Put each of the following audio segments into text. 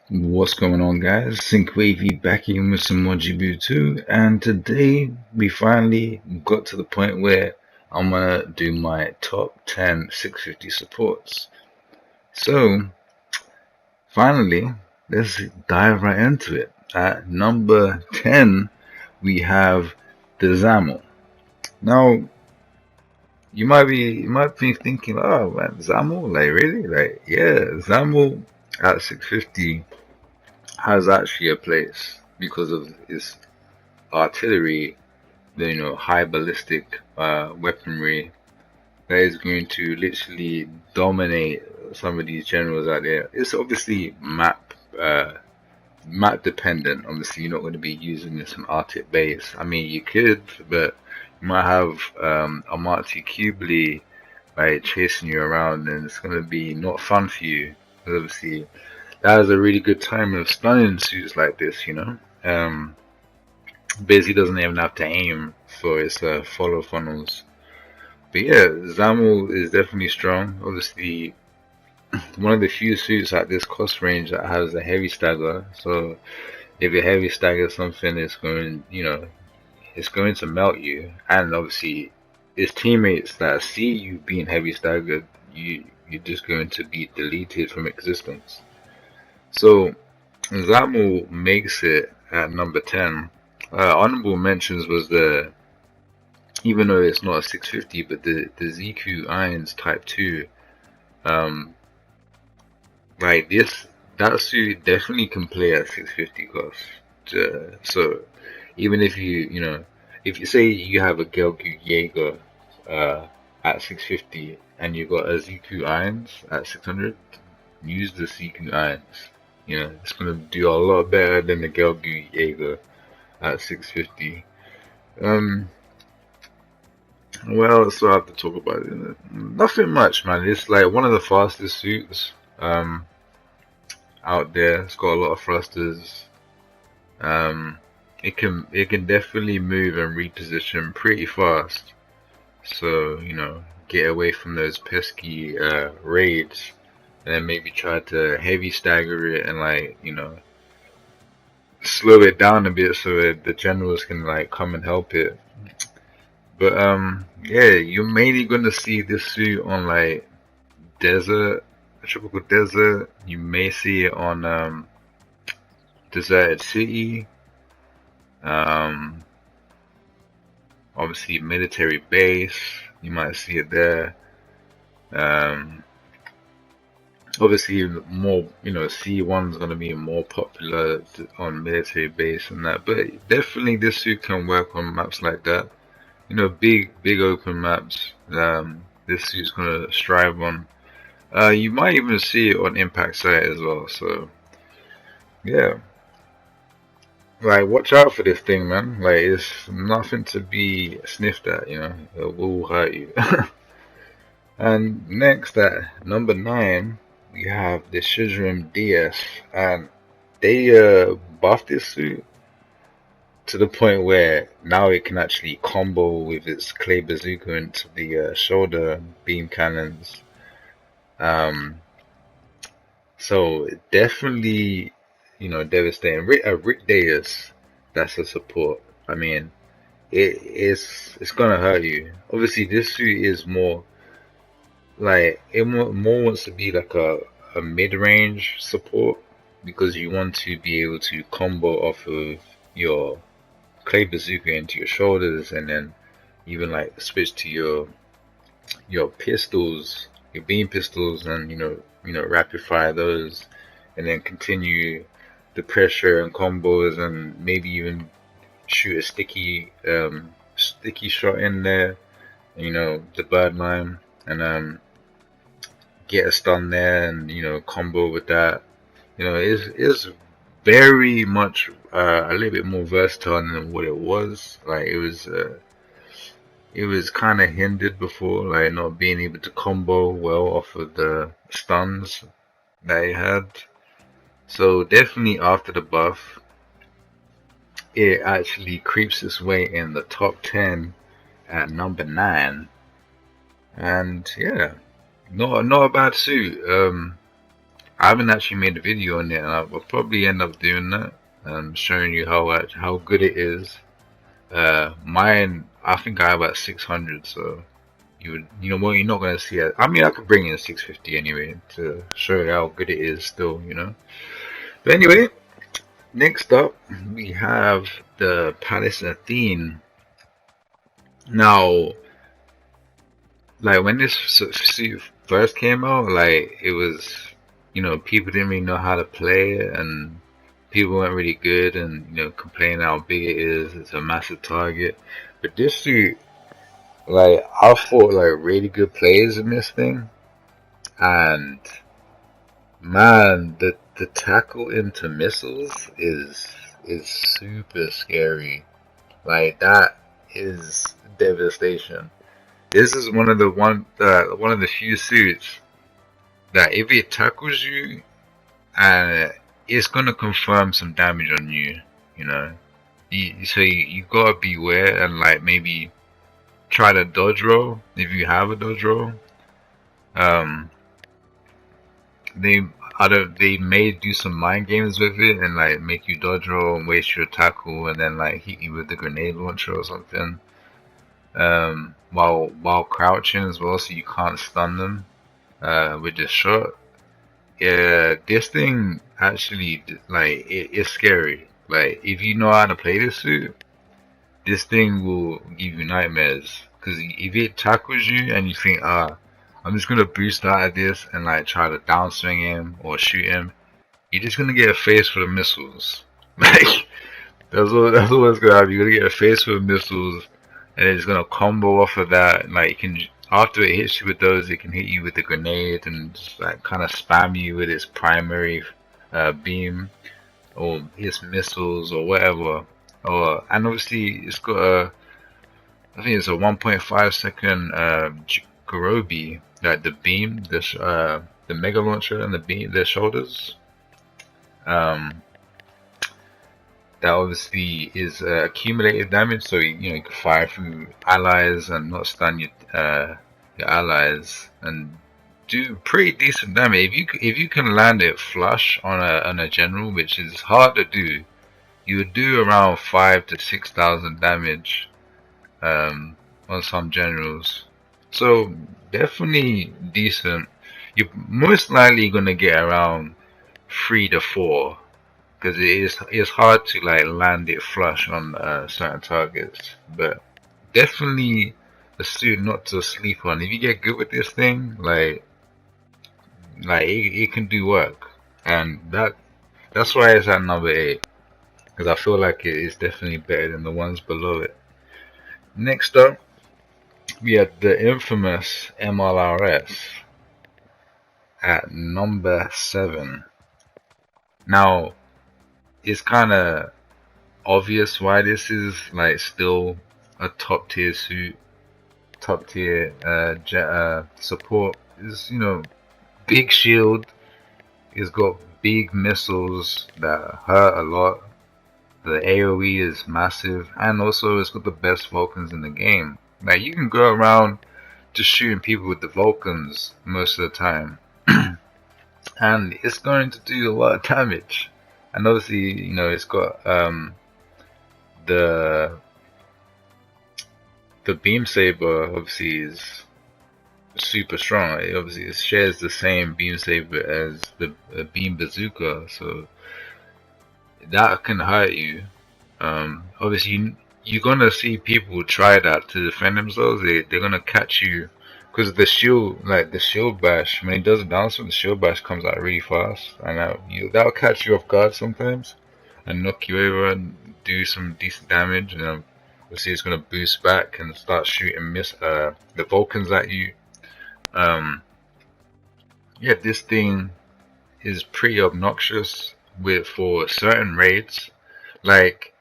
What's going on, guys? Sync-WaVey back in with some more GBU2, and today we finally got to the point where I'm gonna do my top 10 650 supports. So, finally, let's dive right into it. At number 10, we have the Xamel. Now, you might be thinking, oh man, Xamel, like really? Like, yeah, Xamel at 650 has actually a place because of its artillery, high ballistic weaponry that is going to literally dominate some of these generals out there. It's obviously map dependent. Obviously, you're not going to be using this on Arctic base. I mean, you could, but you might have a Marty Kubli like chasing you around, and it's going to be not fun for you. Because obviously, that is a really good time of stunning suits like this. Basically doesn't even have to aim for its follow funnels. But yeah, Xamel is definitely strong. Obviously, one of the few suits at this cost range that has a heavy stagger. So if you heavy stagger something, it's going to melt you. And obviously, its teammates that see you being heavy staggered, you're just going to be deleted from existence. So Xamel makes it at number 10. Honorable mentions was even though it's not a 650, but the ZQ Irons Type 2. Like that suit definitely can play at 650 cost. So even if if you say you have a Gelgoog Jaeger at 650 and you got a ZQ Irons at 600, use the ZQ Irons. It's gonna do a lot better than the Gelgoog Jaeger at 650. What else do I have to talk about? Nothing much, man. It's like one of the fastest suits out there. It's got a lot of thrusters. It can definitely move and reposition pretty fast. So get away from those pesky raids, and then maybe try to heavy stagger it and slow it down a bit so that the generals can come and help it. But yeah, you're mainly gonna see this suit on desert, tropical desert. You may see it on deserted city. Obviously military base. You might see it there. Obviously more, C1's gonna be more popular on military base and that. But definitely this suit can work on maps like that. Big open maps. This suit's gonna strive on. You might even see it on impact site as well. So yeah, watch out for this thing, man. It's nothing to be sniffed at. It will hurt you. And next at number 9, we have the Shizrim Diaz, and they buffed this suit to the point where now it can actually combo with its clay bazooka into the shoulder beam cannons. So definitely, devastating. Rick Diaz, that's a support. I mean, it's gonna hurt you. Obviously, this suit is more more wants to be like a mid-range support because you want to be able to combo off of your clay bazooka into your shoulders, and then even switch to your pistols, your beam pistols, and rapid fire those, and then continue the pressure and combos, and maybe even shoot a sticky shot in there, the bird line, and get a stun there, and combo with that. It's very much a little bit more versatile than what it was. It was kind of hindered before, not being able to combo well off of the stuns that it had. So definitely after the buff, it actually creeps its way in the top 10 at number 9. And yeah, not a bad suit. I haven't actually made a video on it, and I'll probably end up doing that, showing you how good it is. Mine, I think I have about 600, so you know what, you're not gonna see it. I mean, I could bring in 650 anyway to show you how good it is still, you know. But anyway, next up we have the Palace Athene. Now, like when this suit first came out, like it was, you know, people didn't really know how to play it, and people weren't really good, and you know, complaining how big it is. It's a massive target. But this suit, like I fought like really good players in this thing, and man, the tackle into missiles is super scary. Like that is devastation. This is one of the few suits that if it tackles you, it's gonna confirm some damage on you. You know, so you gotta beware and like maybe try to dodge roll if you have a dodge roll. They may do some mind games with it and like make you dodge roll and waste your tackle and then like hit you with the grenade launcher or something. While crouching as well, so you can't stun them with this shot. Yeah, this thing actually like it's scary. Like if you know how to play this suit, this thing will give you nightmares. Because if it tackles you and you think, I'm just gonna boost out of this and like try to downswing him or shoot him, you're just gonna get a face full of missiles. Like that's what's gonna happen. You're gonna get a face full of missiles, and it's gonna combo off of that. And, like, after it hits you with those, it can hit you with the grenade and just, like kind of spam you with its primary beam or its missiles or whatever. And obviously it's got I think it's a 1.5 second Garobi, like the beam, the mega launcher and the beam, the shoulders. That obviously is accumulated damage, so you can fire through allies and not stun your allies and do pretty decent damage. If you can land it flush on a general, which is hard to do, you would do around 5,000 to 6,000 damage on some generals. So definitely decent. You're most likely gonna get around 3 to 4. Because it's hard to like land it flush on certain targets, but definitely a suit not to sleep on. If you get good with this thing, like it can do work, and that's why it's at number 8. Because I feel like it is definitely better than the ones below it. Next up, we have the infamous MLRS at number 7. Now, it's kind of obvious why this is like still a top tier suit, top tier support. Is big shield. It's got big missiles that hurt a lot. The AOE is massive, and also it's got the best Vulcans in the game. Like you can go around just shooting people with the Vulcans most of the time, and it's going to do a lot of damage. And obviously, it's got the beam saber. Obviously, is super strong. It shares the same beam saber as the beam bazooka, so that can hurt you. Obviously, you're gonna see people try that to defend themselves. They're gonna catch you because the shield, like the shield bash, when it does bounce, the shield bash comes out really fast, and that'll catch you off guard sometimes and knock you over and do some decent damage. Obviously it's gonna boost back and start shooting the Vulcans at you. Yeah, this thing is pretty obnoxious for certain raids. Like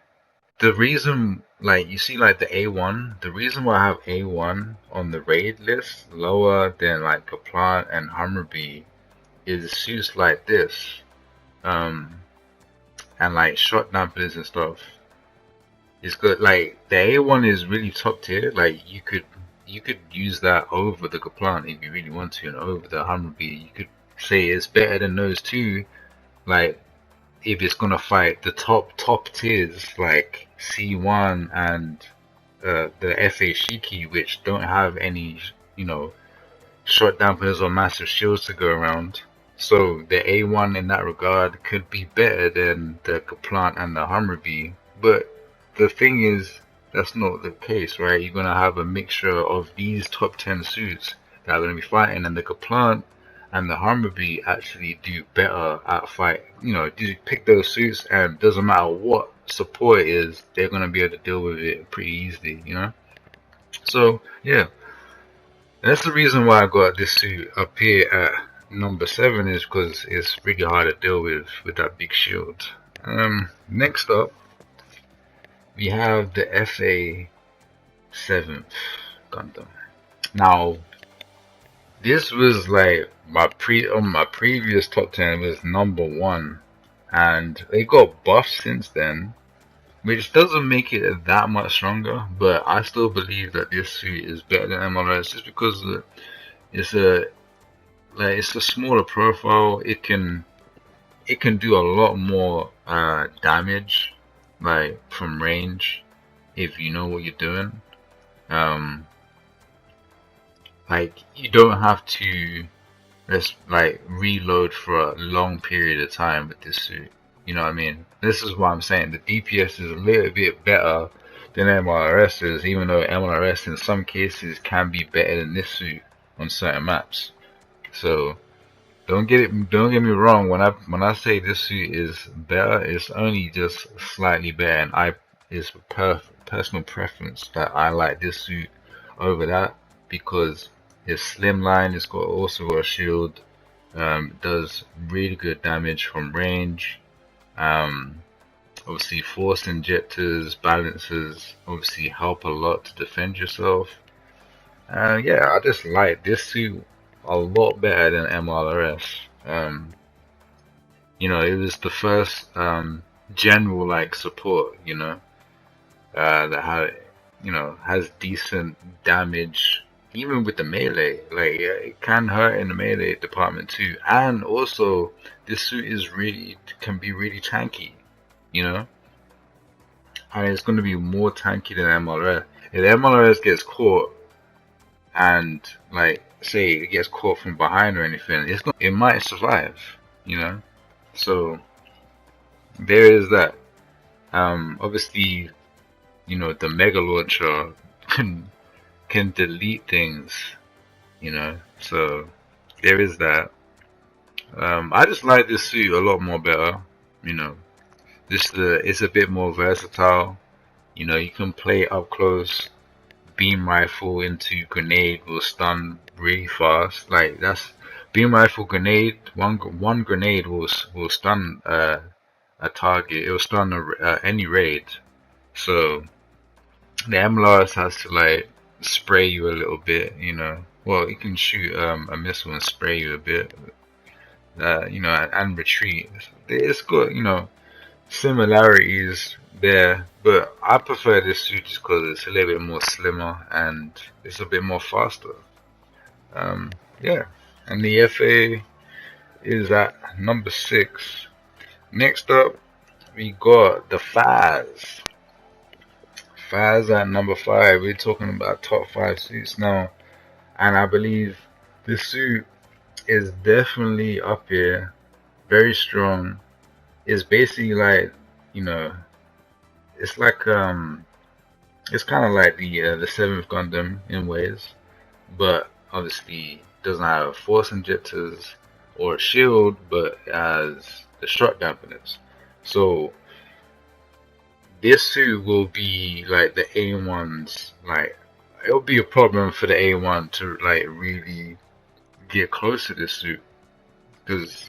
the reason, like you see, like the A1. The reason why I have A1 on the raid list lower than like Kaplan and Hummerbee is suits like this, and like shot dampers and stuff. It's good. Like the A1 is really top tier. Like you could use that over the Kaplan if you really want to, and over the Hummerbee. say it's better than those two, like if it's gonna fight the top tiers like C1 and the FA Shiki, which don't have any, you know, short dampers or massive shields to go around. So the A1 in that regard could be better than the Kaplant and the Hummerby. But the thing is, that's not the case, right? You're gonna have a mixture of these top 10 suits that are gonna be fighting, and the Kaplant and the Hummerby actually do better at fight. You know, you pick those suits, and doesn't matter what support is, they're gonna be able to deal with it pretty easily, you know? So yeah, that's the reason why I got this suit up here at number 7, is because it's really hard to deal with that big shield. Next up, we have the FA 7th Gundam. Now, this was like my previous top 10 was number 1, and they got buffed since then, which doesn't make it that much stronger, but I still believe that this suit is better than MLRS just because it's a smaller profile. It can do a lot more damage, like from range, if you know what you're doing. Like you don't have to reload for a long period of time with this suit. You know what I mean? This is what I'm saying. The DPS is a little bit better than MLRS is, even though MLRS in some cases can be better than this suit on certain maps. So don't get me wrong. When I say this suit is better, it's only just slightly better, and it's personal preference that I like this suit over that because it's slimline. It's also got a shield. Does really good damage from range. Obviously force injectors, balances obviously help a lot to defend yourself. Yeah, I just like this suit a lot better than MLRS. You know, it was the first general like support, you know, that has decent damage even with the melee. Like it can hurt in the melee department too, and also this suit can be really tanky, you know, and it's going to be more tanky than MLRS. If MLRS gets caught and like say it gets caught from behind or anything, it might survive, you know. So there is that. Obviously, you know, the Mega Launcher can delete things, you know, so there is that. I just like this suit a lot more better, you know. It's a bit more versatile, you know. You can play up close, beam rifle into grenade will stun really fast. Like that's beam rifle grenade. One grenade will stun a target. It will stun any raid. So the MLRS has to like spray you a little bit, you know. Well, you can shoot a missile and spray you a bit, you know, and retreat. It's got, you know, similarities there, but I prefer this suit just because it's a little bit more slimmer and it's a bit more faster. Yeah, and the FA is at number 6. Next up, we got the Faz. Faz at number 5. We're talking about top 5 suits now, and I believe this suit is definitely up here, very strong. It's basically like, you know, it's like it's kind of like the 7th Gundam in ways, but obviously doesn't have force injectors or a shield, but it has the shock dampeners. So this suit will be like the A1's, like it'll be a problem for the A1 to like really get close to this suit, because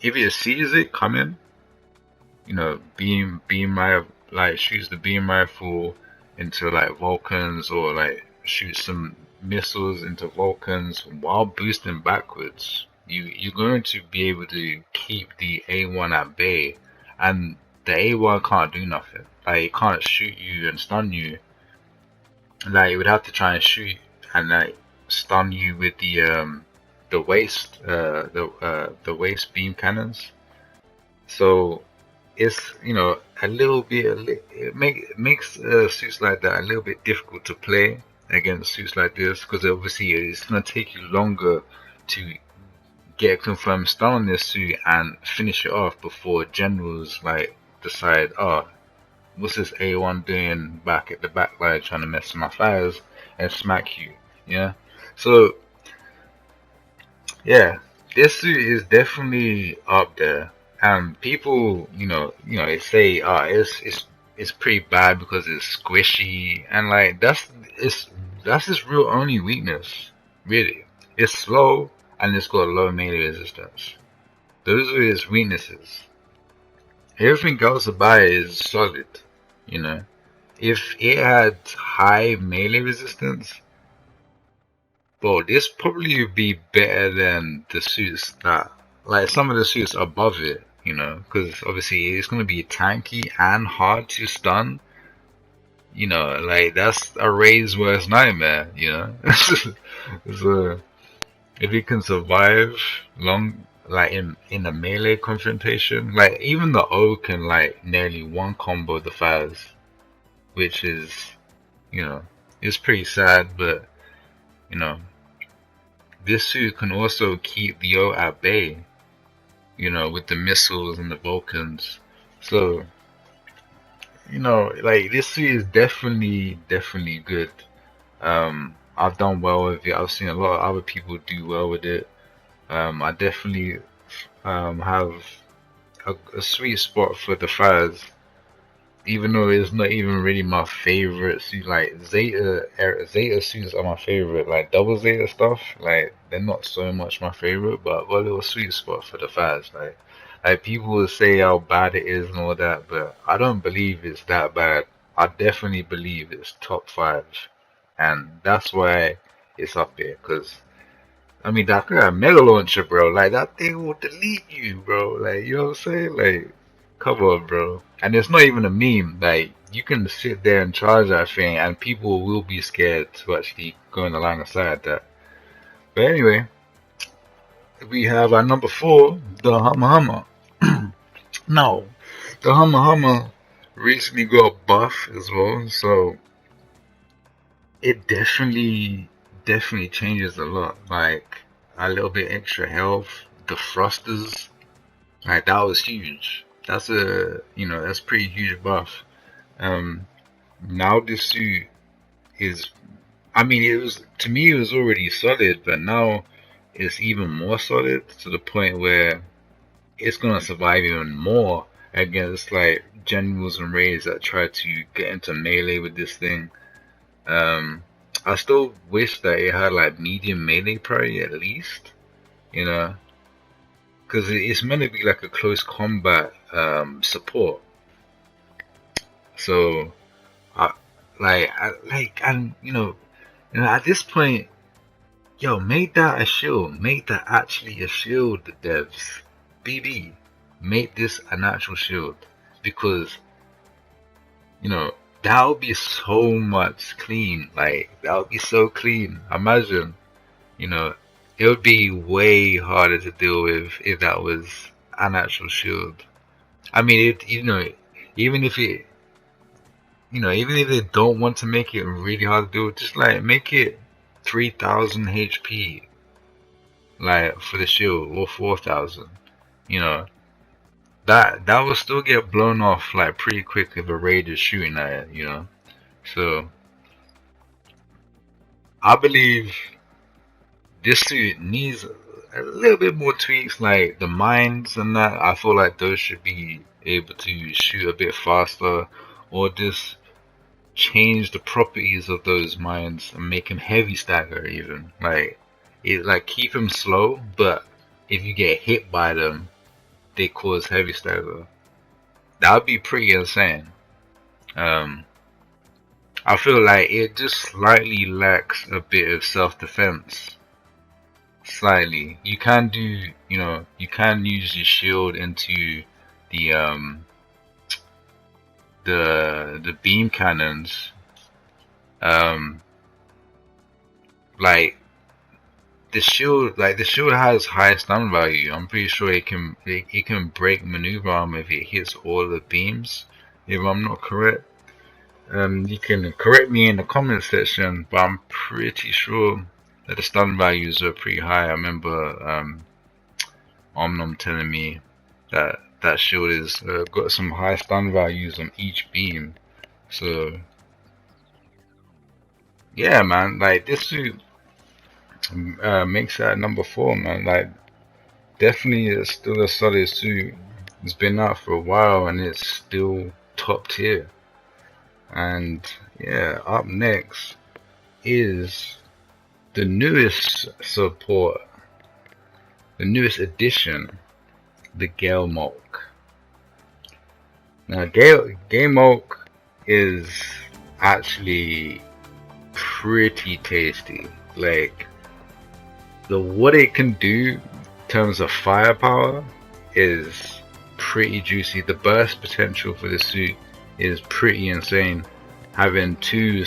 if it sees it coming, you know, shoots the beam rifle into like Vulcans, or like shoots some missiles into Vulcans while boosting backwards, you're going to be able to keep the A1 at bay, and the A1 can't do nothing. Like it can't shoot you and stun you. Like it would have to try and shoot and like stun you with the the waist beam cannons. So it's, you know, a little bit, it makes suits like that a little bit difficult to play against suits like this, because obviously it's gonna take you longer to get a confirmed stun on this suit and finish it off before generals like decide, oh, what's this A1 doing back at the back line trying to mess with my fires, and smack you. Yeah. So yeah, this suit is definitely up there. And people, they say, it's pretty bad because it's squishy, and like that's its real only weakness, really. It's slow and it's got low melee resistance. Those are its weaknesses. Everything else about it is solid, you know. If it had high melee resistance, bro, this probably would be better than the suits that, like some of the suits above it, you know, because obviously it's going to be tanky and hard to stun, you know, like that's a Ray's worst nightmare, you know. So if it can survive long, like in a melee confrontation, like even the O can like nearly one combo the fires, which is, you know, it's pretty sad, but you know, this suit can also keep the O at bay, you know, with the missiles and the Vulcans. So, you know, like this suit is definitely good. I've done well with it. I've seen a lot of other people do well with it. I definitely have a sweet spot for the fires, even though it's not even really my favorite suit. Like Zeta suits are my favorite. Like double Zeta stuff, like they're not so much my favorite, but I've got a little sweet spot for the fires. Like people will say how bad it is and all that, but I don't believe it's that bad. I definitely believe it's top 5, and that's why it's up there. Cause I mean, that mega launcher, bro. Like that thing will delete you, bro. Like you know what I'm saying? Like, come on, bro. And it's not even a meme. Like you can sit there and charge that thing, and people will be scared to actually go in the line of sight that. But anyway, we have our number 4, the Hamma. Now, the Hamma recently got buff as well, so it definitely changes a lot. Like a little bit extra health, the thrusters, like that was huge. That's that's pretty huge buff. Um, Now this suit is, I mean, it was, to me it was already solid, but now it's even more solid to the point where it's gonna survive even more against like generals and raids that try to get into melee with this thing. Um, I still wish that it had like medium melee parry at least, you know, because it's meant to be like a close combat support. So and at this point, yo, make that a shield, make that actually a shield, devs. BB, make this an actual shield, because that would be so much clean. Like that would be so clean. Imagine, you know, it would be way harder to deal with if that was an actual shield. I mean, even if it, even if they don't want to make it really hard to do, just like make it 3000 HP, like for the shield, or 4000. You know, that will still get blown off like pretty quick if a raid is shooting at it. So I believe this suit needs a little bit more tweaks, like the mines and that. I feel like those should be able to shoot a bit faster, or just change the properties of those mines and make him heavy stagger even. Like keep him slow, but if you get hit by them, they cause heavy stagger. That would be pretty insane. I feel like it just slightly lacks a bit of self-defense. Slightly. You can use your shield into the the beam cannons, like the shield, like the shield has high stun value. I'm pretty sure it can break maneuver arm if it hits all the beams. If I'm not correct, you can correct me in the comment section, but I'm pretty sure that the stun values are pretty high. I remember Omnom telling me that that shield is got some high stun values on each beam. So yeah, man, like this suit makes that number 4, man. Like definitely, it's still a solid suit. It's been out for a while and it's still top tier. And yeah, up next is the newest support, the newest addition, the Gelgoog. Now, Gelgoog is actually pretty tasty. Like, what it can do in terms of firepower is pretty juicy. The burst potential for the suit is pretty insane. Having 2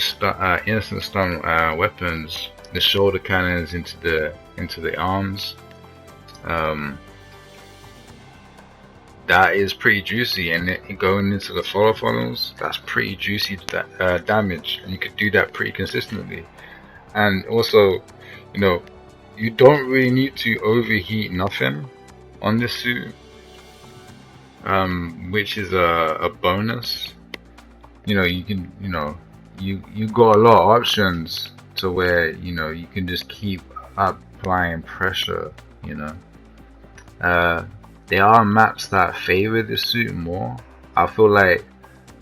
instant stun weapons, the shoulder cannons into the arms, that is pretty juicy. And going into the follow funnels, that's pretty juicy damage, and you could do that pretty consistently. And also, you know, you don't really need to overheat nothing on this suit, which is a bonus. You know, you can, you got a lot of options to where, you can just keep applying pressure. There are maps that favor this suit more. I feel like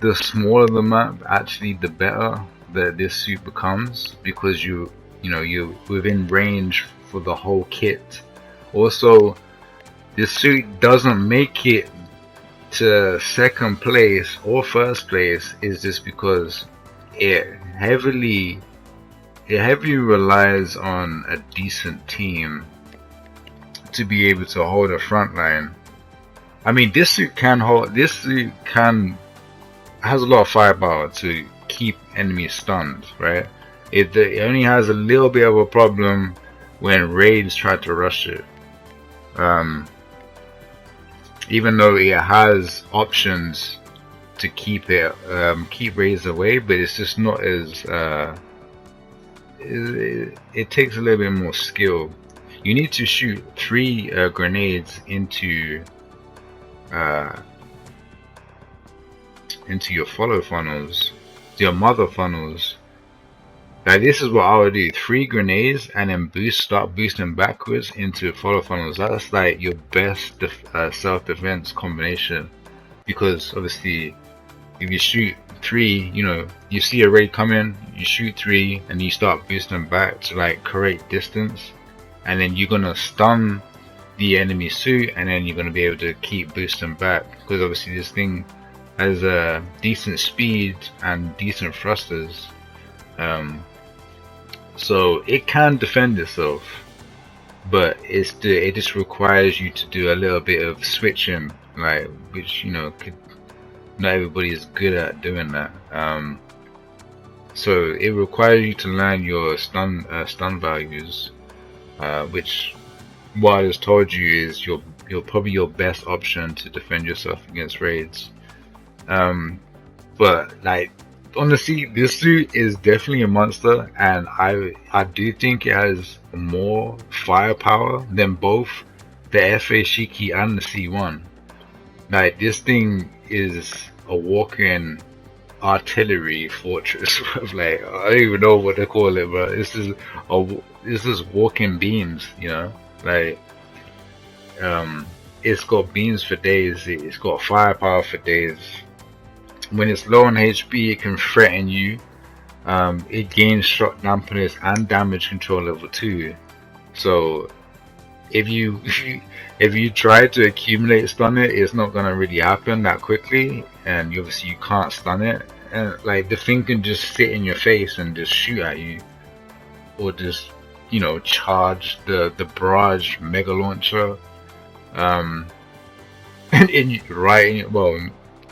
the smaller the map, actually the better that this suit becomes, because you're within range for the whole kit. Also, this suit doesn't make it to second place or first place is just because it heavily relies on a decent team to be able to hold a front line. I mean, this suit has a lot of firepower to keep enemies stunned, right? It only has a little bit of a problem when raids try to rush it. Even though it has options to keep raids away, but it's just not as it takes a little bit more skill. You need to shoot 3 grenades into your follow funnels, your mother funnels. Like, this is what I would do: 3 grenades and then start boosting backwards into follow funnels. That's like your best self-defense combination, because obviously if you shoot 3, you see a raid coming, you shoot 3 and you start boosting back to like create distance, and then you're gonna stun the enemy suit, and then you're gonna be able to keep boosting back, because obviously this thing has a decent speed and decent thrusters. So it can defend itself, but it just requires you to do a little bit of switching, like, which not everybody is good at doing that. So it requires you to learn your stun values, which, what I just told you, is probably your best option to defend yourself against raids. But like, honestly, this suit is definitely a monster, and I do think it has more firepower than both the FA Shiki and the C1. Like, this thing is a walking artillery fortress of, like, I don't even know what to call it, but this is walking beams, like, it's got beams for days, it's got firepower for days. When it's low on HP, it can threaten you. It gains shock dampeners and damage control level 2. So if you try to accumulate stun it's not gonna really happen that quickly, and obviously you can't stun it. And like, the thing can just sit in your face and just shoot at you, or just charge the barrage mega launcher. Well,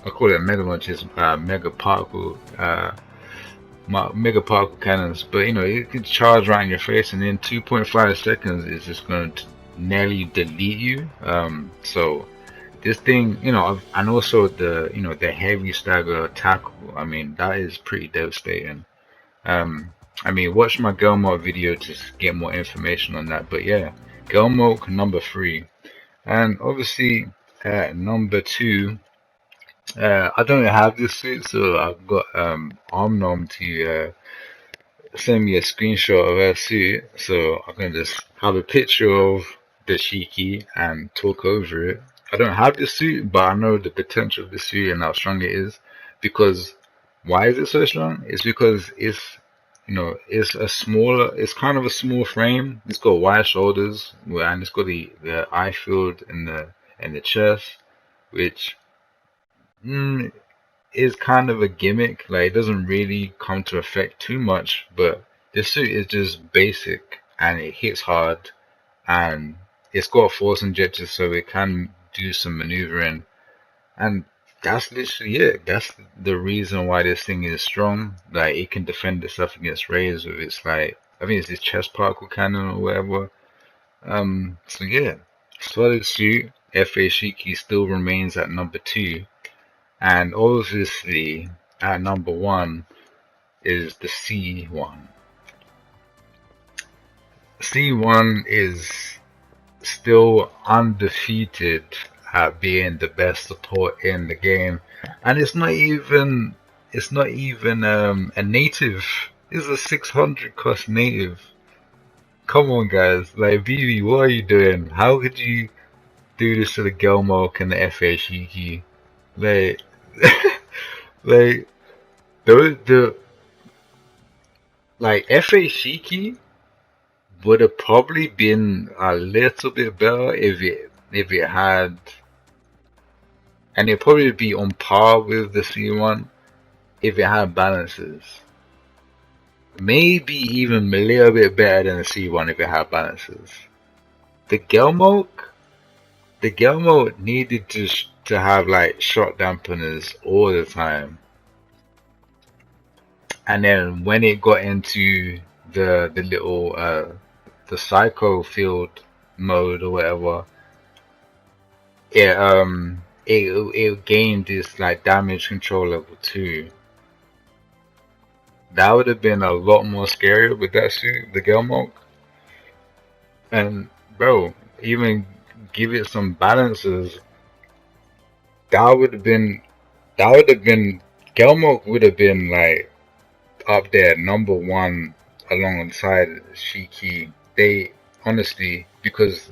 I call it mega launch, it's mega particle mega particle cannons, but you know, it can charge right in your face, and in 2.5 seconds, it's just going to nearly delete you. So this thing, you know, and also the, you know, the heavy stagger tackle. I mean, that is pretty devastating. I mean, watch my Gelgoog video to get more information on that. But yeah, Gelgoog number 3, and obviously number 2. I don't have this suit, so I've got Omnom to send me a screenshot of her suit, so I can just have a picture of the Shiki and talk over it. I don't have this suit, but I know the potential of the suit and how strong it is. Because why is it so strong? It's because it's, you know, it's kind of a small frame. It's got wide shoulders, and it's got the eye field in the chest, which is kind of a gimmick. Like, it doesn't really come to effect too much, but this suit is just basic and it hits hard, and it's got force injectors, so it can do some maneuvering, and that's literally it. That's the reason why this thing is strong. Like, it can defend itself against rays with its, like, I think it's this chest particle cannon or whatever. So yeah, solid suit. FA Shiki still remains at number 2. And obviously, at number 1 is the C1. C1 is still undefeated at being the best support in the game, and it's not even a native. It's a 600 cost native. Come on, guys! Like, BB, what are you doing? How could you do this to the Gelgoog and the FA Shiki? Like, like like FA Shiki would have probably been a little bit better if it had, and it'd probably be on par with the C1 if it had balances. Maybe even a little bit better than the C1 if it had balances. The Gelgoog needed to have like shot dampeners all the time, and then when it got into the little the psycho field mode or whatever, it gained this like damage control level 2. That would have been a lot more scarier with that suit, the Gelgoog. And bro, even give it some balances. That would have been Gelgoog would have been like up there, number 1 alongside Shiki. They honestly, because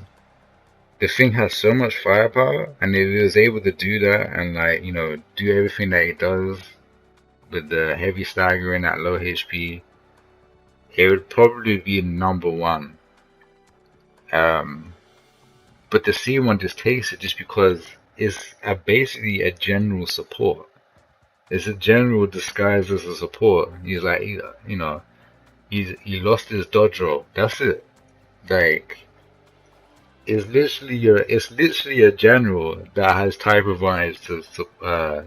the thing has so much firepower, and if it was able to do that and, like, you know, do everything that it does with the heavy staggering at low HP, it would probably be number 1. But the C1 just takes it just because it's basically a general support. It's a general disguised as a support. He's like, you know, he lost his dodge roll. That's it. Like, it's literally a general that has type advantage to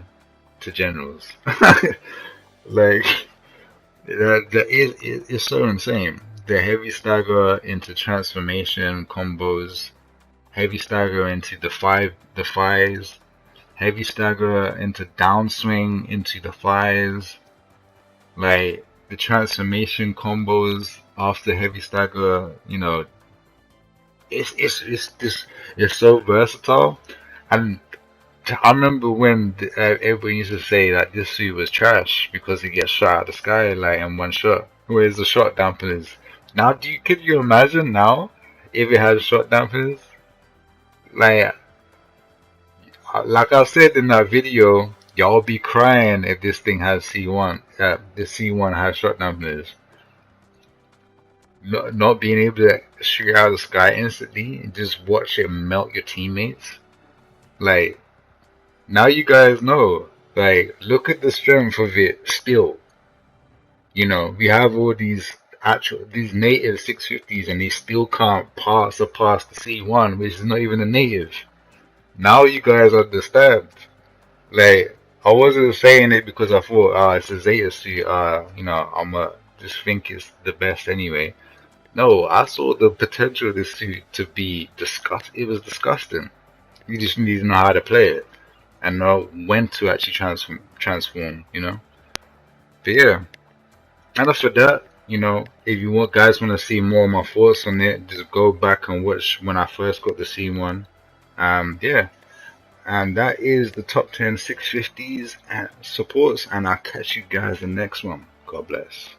generals. Like, it's so insane. The heavy stagger into transformation combos, heavy stagger into the fives, heavy stagger into downswing into the fives, like the transformation combos after heavy stagger, you know, it's so versatile. And I remember when everybody used to say that this suit was trash because it gets shot out of the sky like in one shot. Where's the shot dampeners? Now, could you imagine now if it had shot dampeners? Like I said in that video, y'all be crying if this thing has C1. The C1 has shot dampeners. Not being able to shoot out of the sky instantly and just watch it melt your teammates. Like, now you guys know. Like, look at the strength of it still. You know, we have all these native 650s and they still can't surpass the C1, which is not even a native. Now you guys understand. Like, I wasn't saying it because I thought, it's a Zeta suit, you know, just think it's the best anyway. No, I saw the potential of this suit to be it was disgusting. You just need to know how to play it and know when to actually transform, you know? But yeah, and after that, you know, if you guys want to see more of my thoughts on it, just go back and watch when I first got the C1. Yeah, and that is the top 10 650s and supports, and I'll catch you guys in the next one. God bless.